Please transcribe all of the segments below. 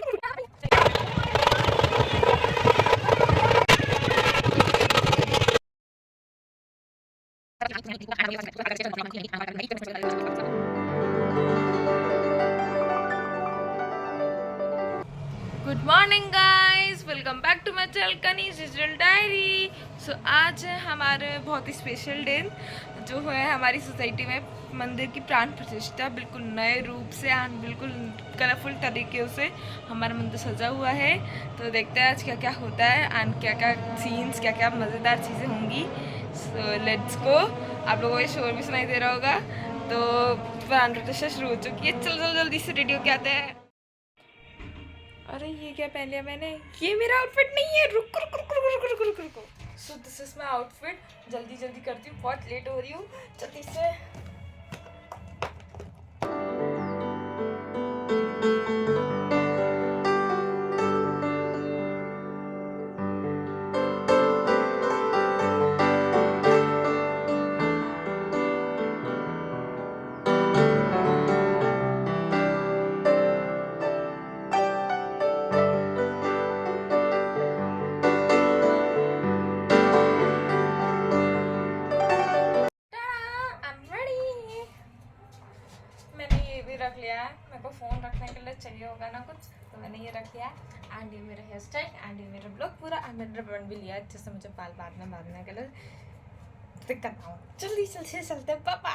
Good morning guys, welcome back to my channel Kaneez digital diary. So आज है हमारे बहुत ही स्पेशल डे, जो है हमारी सोसाइटी में मंदिर की प्राण प्रतिष्ठा। बिल्कुल नए रूप से एंड बिल्कुल कलरफुल तरीके से हमारा मंदिर सजा हुआ है। तो देखते हैं आज क्या क्या होता है एंड क्या क्या सीन्स, क्या क्या मज़ेदार चीज़ें होंगी। So let's go. आप लोगों को ये शोर भी सुनाई दे रहा होगा। तो प्राण प्रतिष्ठा शुरू हो चुकी है। चलो जल्दी से रेडी होके आते हैं। अरे ये क्या पहन लिया मैंने? ये मेरा आउटफिट नहीं है। रुको रुको रुको रुको रुको रुको रुको। So this is my outfit. जल्दी जल्दी करती हूँ, बहुत लेट हो रही हूँ। जल्दी से। मैंने ये भी रख लिया है। मेरे को फ़ोन रखने के लिए चाहिए होगा ना कुछ, तो मैंने ये रख लिया। एंड ये मेरा हेयर स्टाइल एंड ये मेरा ब्लॉग पूरा। एंड मैंने रिबन भी लिया है, जिससे मुझे बाल बाद में बांधने के लिए दिक्कत ना हो। जल्दी जल्दी चलते हैं पापा।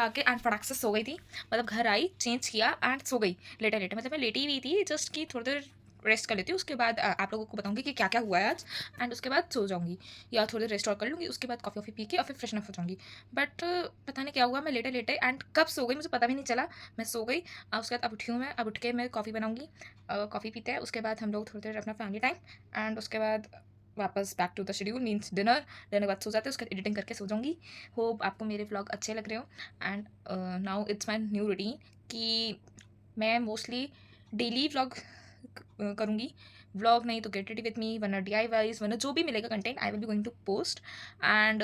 आके एंड फटाक से सो गई थी, मतलब घर आई, चेंज किया एंड सो गई लेटे लेटे, मतलब मैं लेटी हुई थी जस्ट कि थोड़ी देर रेस्ट कर लेती हूँ, उसके बाद आप लोगों को बताऊंगी कि क्या क्या हुआ है आज, एंड उसके बाद सो जाऊंगी या थोड़ी देर रेस्ट और कर लूँगी, उसके बाद कॉफ़ी वॉफ़ी पी के और फिर फ्रेशन अप हो जाऊंगी। बट पता नहीं क्या हुआ, मैं लेटे लेटे एंड कब सो गई मुझे पता भी नहीं चला, मैं सो गई। उसके बाद अब उठी हूँ मैं, अब उठ के मैं कॉफ़ी बनाऊँगी, कॉफ़ी पीते हैं, उसके बाद हम लोग थोड़ी देर अपना फैमिली टाइम, एंड उसके बाद वापस back to the schedule means dinner, dinner के बाद सो जाते हैं, उसके बाद एडिटिंग करके सो जाऊँगी। होप आपको मेरे व्लॉग अच्छे लग रहे हो, and now it's my new routine कि मैं मोस्टली डेली व्लॉग करूँगी, व्लॉग नहीं तो गेट रेडी विथ मी, वरना DIYs, वरना जो भी मिलेगा content I will be going to post. And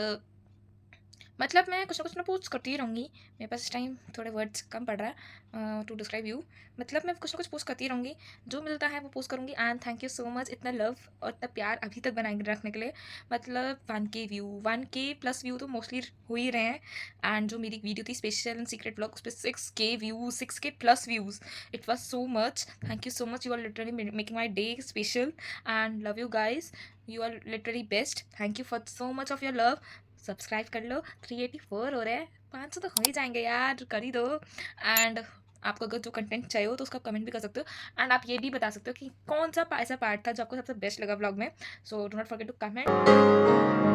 मतलब मैं कुछ ना पोस्ट करती ही रहूँगी, मेरे पास इस टाइम थोड़े वर्ड्स कम पड़ रहा है टू डिस्क्राइब यू, मतलब मैं कुछ ना कुछ पोस्ट करती रहूँगी, जो मिलता है वो पोस्ट करूँगी। And thank you so much इतना लव और इतना प्यार अभी तक बनाए रखने के लिए, मतलब 1K view, 1K plus view तो मोस्टली हो ही रहे हैं, एंड जो मेरी वीडियो थी स्पेशल एंड सीक्रेट ब्लॉग उस पर 6K view, 6K plus views, it was so much, thank you so much, you are literally making my day special and love you guys, you are literally best, thank you for so much of your love. Subscribe कर लो, 384 हो रहे हैं, 500 तो हो ही जाएंगे यार, कर ही दो। एंड आपको अगर जो कंटेंट चाहिए हो तो उसका कमेंट भी कर सकते हो, एंड आप ये भी बता सकते हो कि कौन सा ऐसा पार्ट था जो आपको सबसे बेस्ट लगा व्लॉग में, so do not forget to comment.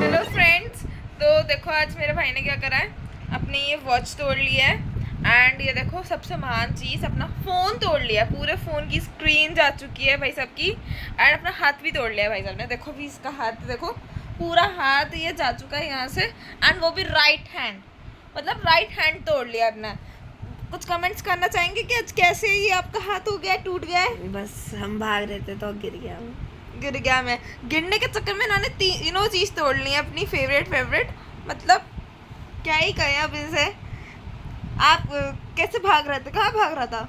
Hello friends, तो देखो आज मेरे भाई ने क्या करा है, अपनी ये वॉच तोड़ लिया है, एंड ये देखो सबसे महान चीज़, अपना फ़ोन तोड़ लिया, पूरे फ़ोन की स्क्रीन जा चुकी है भाई साहब की, एंड अपना हाथ भी तोड़ लिया है भाई साहब ने, देखो भी इसका हाथ देखो, पूरा हाथ ये जा चुका है यहाँ से, एंड वो भी राइट हैंड, मतलब राइट हैंड तोड़ लिया अपना। कुछ कमेंट्स करना चाहेंगे कि आज कैसे ये आपका हाथ हो गया, टूट गया है? बस हम भाग रहे थे तो गिर गया। गिर गया मैं, गिरने के चक्कर में इन्होंने तीनों चीज़ तोड़ ली है अपनी फेवरेट, मतलब क्या ही कहें अब इसे। आप कैसे भाग रहे थे, कहाँ भाग रहा था?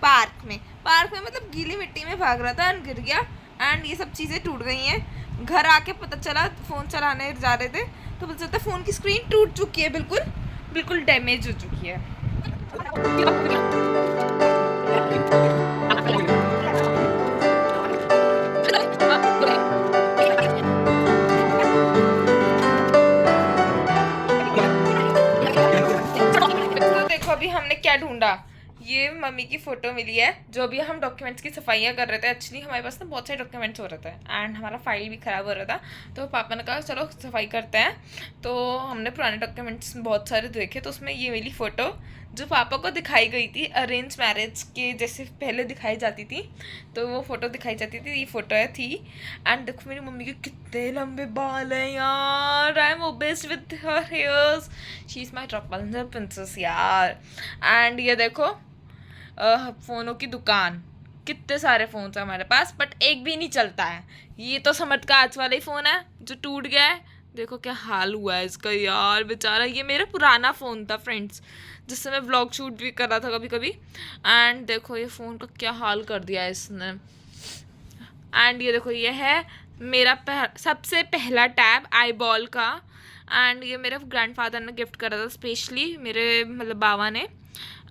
पार्क में मतलब गीली मिट्टी में भाग रहा था एंड गिर गया, एंड ये सब चीज़ें टूट गई हैं। घर आके पता चला, फ़ोन चलाने जा रहे थे तो पता चलता फ़ोन की स्क्रीन टूट चुकी है, बिल्कुल डैमेज हो चुकी है। तो देखो अभी हमने क्या ढूंढा, ये मम्मी की फ़ोटो मिली है, जो अभी हम डॉक्यूमेंट्स की सफाइयाँ कर रहे थे, एक्चुअली हमारे पास ना बहुत सारे डॉक्यूमेंट्स हो रहे थे एंड हमारा फाइल भी ख़राब हो रहा था, तो पापा ने कहा चलो सफाई करते हैं, तो हमने पुराने डॉक्यूमेंट्स बहुत सारे देखे, तो उसमें ये मिली फ़ोटो जो पापा को दिखाई गई थी अरेंज मैरिज के जैसे पहले दिखाई जाती थी, तो वो फ़ोटो दिखाई जाती थी, ये फ़ोटो है थी। एंड देखो मेरी मम्मी के कितने लंबे बाल हैं यार, I am obsessed with her hairs, she is my Rapunzel princess यार। एंड ये देखो फ़ोनों की दुकान, कितने सारे फ़ोन्स हैं हमारे पास, बट एक भी नहीं चलता है, ये तो समर्थ का आज वाला ही फ़ोन है जो टूट गया है, देखो क्या हाल हुआ है इसका यार बेचारा, ये मेरा पुराना फ़ोन था फ्रेंड्स, जिससे मैं व्लॉग शूट भी कर रहा था कभी कभी, एंड देखो ये फ़ोन का क्या हाल कर दिया है इसने। एंड ये देखो ये है मेरा सबसे पहला टैब आईबॉल का, एंड ये मेरे ग्रैंडफादर ने गिफ्ट करा था स्पेशली, मेरे मतलब बाबा ने,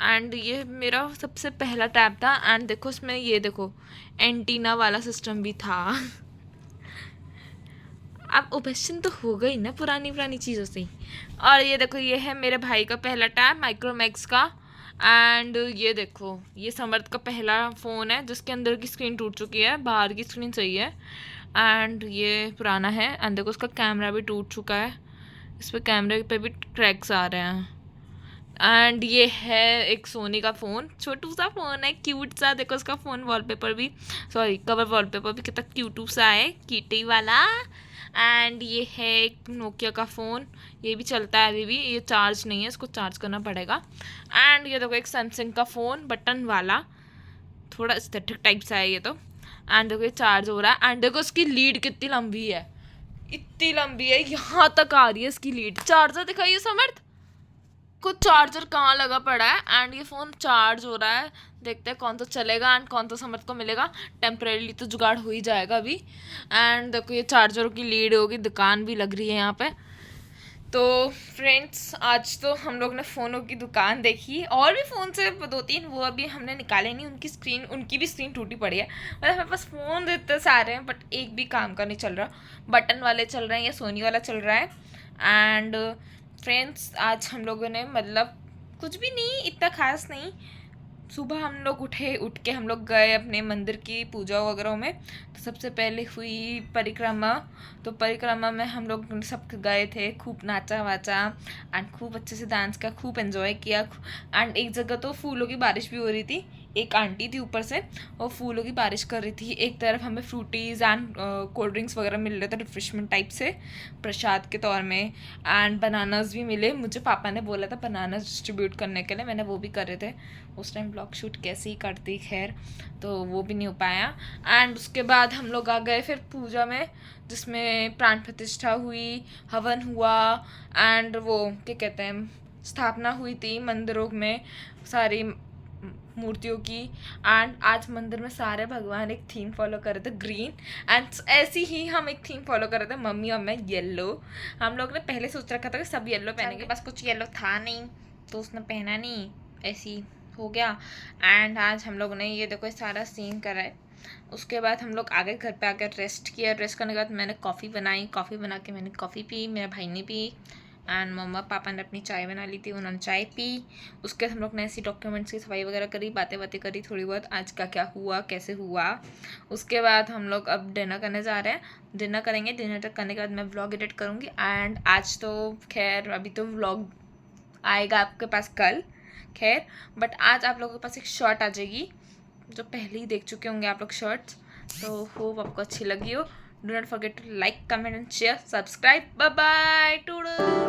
एंड ये मेरा सबसे पहला टैब था। एंड देखो इसमें ये देखो एंटीना वाला सिस्टम भी था। अब ओबेशन तो हो गई ना पुरानी चीज़ों से। और ये देखो ये है मेरे भाई का पहला टैब माइक्रोमैक्स का, एंड ये देखो ये समर्थ का पहला फ़ोन है जिसके अंदर की स्क्रीन टूट चुकी है, बाहर की स्क्रीन सही है, एंड ये पुराना है, एंड देखो उसका कैमरा भी टूट चुका है, इस पर कैमरे पे भी क्रैक्स आ रहे हैं। एंड ये है एक सोनी का फ़ोन, छोटू सा फ़ोन है क्यूट सा, देखो उसका फ़ोन वॉलपेपर भी, सॉरी कवर वॉलपेपर भी कितना क्यूटू सा है, कीटी वाला। एंड ये है एक नोकिया का फ़ोन, ये भी चलता है अभी भी, ये चार्ज नहीं है, इसको चार्ज करना पड़ेगा। एंड ये देखो एक सैमसंग का फ़ोन बटन वाला, थोड़ा एस्थेटिक टाइप सा है ये तो, एंड देखो ये चार्ज हो रहा है, एंड देखो इसकी लीड कितनी लंबी है, इतनी लंबी है, यहाँ तक आ रही है इसकी लीड। चार्जर दिखाइए समर्थ, कुछ चार्जर कहाँ लगा पड़ा है एंड ये फ़ोन चार्ज हो रहा है, देखते हैं कौन सा चलेगा एंड कौन सा समझ को मिलेगा। टेम्परेली तो जुगाड़ हो ही जाएगा अभी। एंड देखो ये चार्जरों की लीड होगी, दुकान भी लग रही है यहाँ पे। तो फ्रेंड्स आज तो हम लोग ने फ़ोनों की दुकान देखी, और भी फ़ोन से 2-3 वो अभी हमने निकाले नहीं, उनकी भी स्क्रीन टूटी पड़ी है। मतलब हमारे पास फ़ोन इतने सारे हैं बट एक भी काम का नहीं चल रहा, बटन वाले चल रहे हैं या सोनी वाला चल रहा है। एंड फ्रेंड्स आज हम लोगों ने मतलब कुछ भी नहीं, इतना खास नहीं, सुबह हम लोग उठ के हम लोग गए अपने मंदिर की पूजा वगैरह में। तो सबसे पहले हुई परिक्रमा। तो परिक्रमा में हम लोग सब गए थे, खूब नाचा वाचा एंड खूब अच्छे से डांस किया, खूब एंजॉय किया। एंड एक जगह तो फूलों की बारिश भी हो रही थी, एक आंटी थी ऊपर से और फूलों की बारिश कर रही थी। एक तरफ हमें फ्रूटीज़ एंड कोल्ड ड्रिंक्स वगैरह मिल रहे थे रिफ्रेशमेंट टाइप से प्रसाद के तौर में। एंड बनानास भी मिले, मुझे पापा ने बोला था बनानास डिस्ट्रीब्यूट करने के लिए, मैंने वो भी कर रहे थे। उस टाइम ब्लॉग शूट कैसे ही करती, खैर तो वो भी नहीं हो पाया। एंड उसके बाद हम लोग आ गए फिर पूजा में, जिसमें प्राण प्रतिष्ठा हुई, हवन हुआ एंड वो क्या कहते हैं स्थापना हुई थी मंदिरों में सारी मूर्तियों की। एंड आज मंदिर में सारे भगवान एक थीम फॉलो कर रहे थे, ग्रीन। एंड ऐसी ही हम एक थीम फॉलो कर रहे थे, मम्मी और मैं येलो। हम लोग ने पहले सोच रखा था कि सब येलो पहनेंगे, के पास कुछ येलो था नहीं तो उसने पहना नहीं, ऐसी हो गया। एंड आज हम लोग ने ये देखो सारा सीन करा है। उसके बाद हम लोग आगे घर पे आकर रेस्ट किया। रेस्ट करने के बाद मैंने कॉफ़ी बनाई, कॉफ़ी बना के मैंने कॉफ़ी पी, मेरे भाई ने पी एंड मम्मा पापा ने अपनी चाय बना ली थी, उन्होंने चाय पी। उसके बाद हम लोग ने ऐसी डॉक्यूमेंट्स की सफाई वगैरह करी, बातें करी थोड़ी बहुत, आज का क्या हुआ कैसे हुआ। उसके बाद हम लोग अब डिनर करने जा रहे हैं, डिनर करेंगे। डिनर करने के बाद मैं व्लॉग एडिट करूँगी। एंड आज तो खैर अभी तो व्लॉग आएगा आपके पास कल, खैर बट आज आप लोगों के पास एक शॉर्ट आ जाएगी जो पहले ही देख चुके होंगे आप लोग शॉर्ट्स। तो होप आपको अच्छी लगी हो। Do not forget to like comment and share, subscribe. Bye bye today.